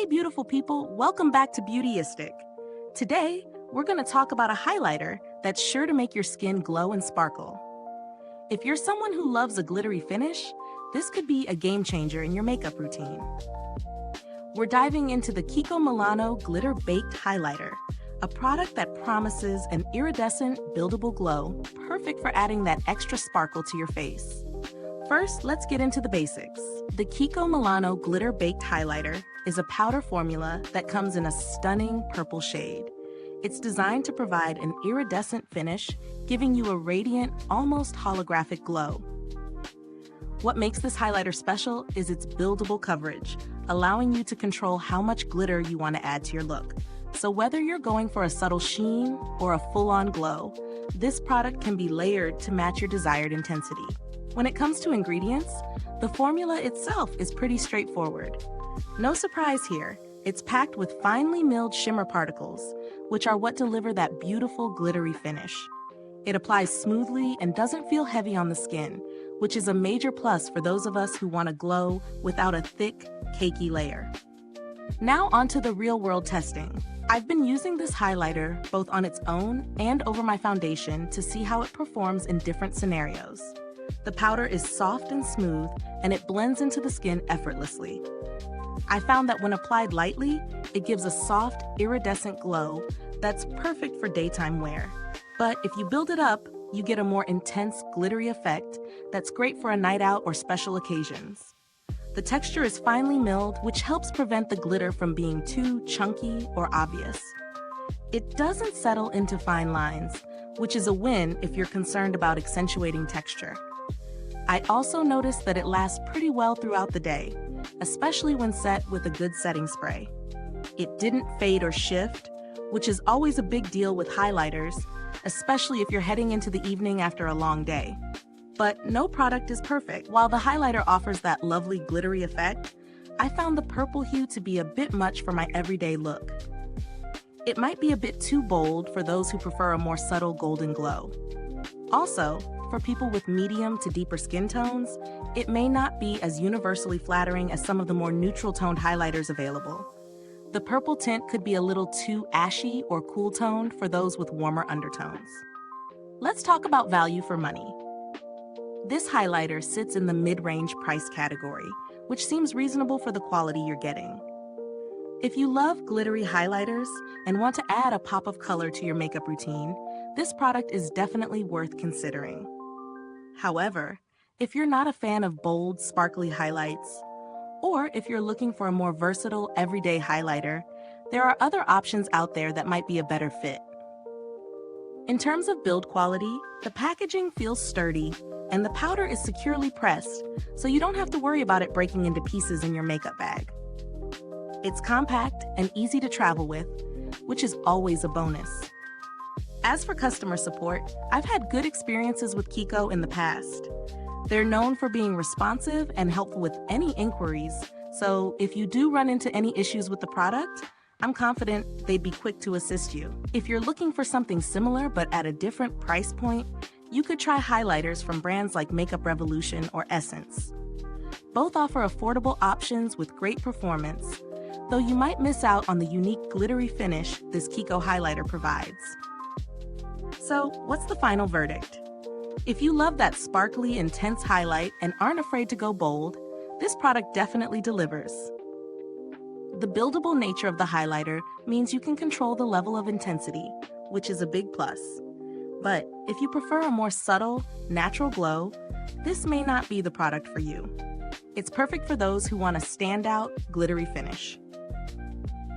Hey beautiful people, welcome back to Beautyistic. Today, we're going to talk about a highlighter that's sure to make your skin glow and sparkle. If you're someone who loves a glittery finish, this could be a game changer in your makeup routine. We're diving into the KIKO Milano Glitter Baked Highlighter, a product that promises an iridescent, buildable glow, perfect for adding that extra sparkle to your face. First, let's get into the basics. The KIKO Milano Glitter Baked Highlighter is a powder formula that comes in a stunning purple shade. It's designed to provide an iridescent finish, giving you a radiant, almost holographic glow. What makes this highlighter special is its buildable coverage, allowing you to control how much glitter you want to add to your look. So whether you're going for a subtle sheen or a full-on glow, this product can be layered to match your desired intensity. When it comes to ingredients, the formula itself is pretty straightforward. No surprise here, it's packed with finely milled shimmer particles, which are what deliver that beautiful glittery finish. It applies smoothly and doesn't feel heavy on the skin, which is a major plus for those of us who want to glow without a thick, cakey layer. Now onto the real-world testing. I've been using this highlighter both on its own and over my foundation to see how it performs in different scenarios. The powder is soft and smooth, and it blends into the skin effortlessly. I found that when applied lightly, it gives a soft, iridescent glow that's perfect for daytime wear. But if you build it up, you get a more intense, glittery effect that's great for a night out or special occasions. The texture is finely milled, which helps prevent the glitter from being too chunky or obvious. It doesn't settle into fine lines, which is a win if you're concerned about accentuating texture. I also noticed that it lasts pretty well throughout the day, especially when set with a good setting spray. It didn't fade or shift, which is always a big deal with highlighters, especially if you're heading into the evening after a long day. But no product is perfect. While the highlighter offers that lovely glittery effect, I found the purple hue to be a bit much for my everyday look. It might be a bit too bold for those who prefer a more subtle golden glow. Also, for people with medium to deeper skin tones, it may not be as universally flattering as some of the more neutral-toned highlighters available. The purple tint could be a little too ashy or cool-toned for those with warmer undertones. Let's talk about value for money. This highlighter sits in the mid-range price category, which seems reasonable for the quality you're getting. If you love glittery highlighters and want to add a pop of color to your makeup routine, this product is definitely worth considering. However, if you're not a fan of bold, sparkly highlights, or if you're looking for a more versatile, everyday highlighter, there are other options out there that might be a better fit. In terms of build quality, the packaging feels sturdy, and the powder is securely pressed, so you don't have to worry about it breaking into pieces in your makeup bag. It's compact and easy to travel with, which is always a bonus. As for customer support, I've had good experiences with KIKO in the past. They're known for being responsive and helpful with any inquiries, so if you do run into any issues with the product, I'm confident they'd be quick to assist you. If you're looking for something similar but at a different price point, you could try highlighters from brands like Makeup Revolution or Essence. Both offer affordable options with great performance, though you might miss out on the unique glittery finish this KIKO highlighter provides. So, what's the final verdict? If you love that sparkly, intense highlight and aren't afraid to go bold, this product definitely delivers. The buildable nature of the highlighter means you can control the level of intensity, which is a big plus. But if you prefer a more subtle, natural glow, this may not be the product for you. It's perfect for those who want a standout, glittery finish.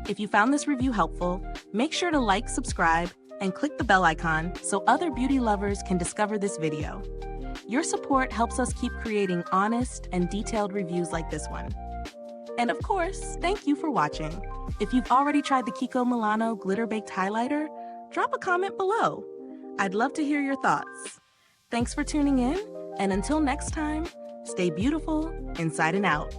If you found this review helpful, make sure to like, subscribe, and click the bell icon so other beauty lovers can discover this video. Your support helps us keep creating honest and detailed reviews like this one. And of course, thank you for watching. If you've already tried the KIKO Milano Glitter Baked Highlighter, drop a comment below. I'd love to hear your thoughts. Thanks for tuning in, and until next time, stay beautiful inside and out.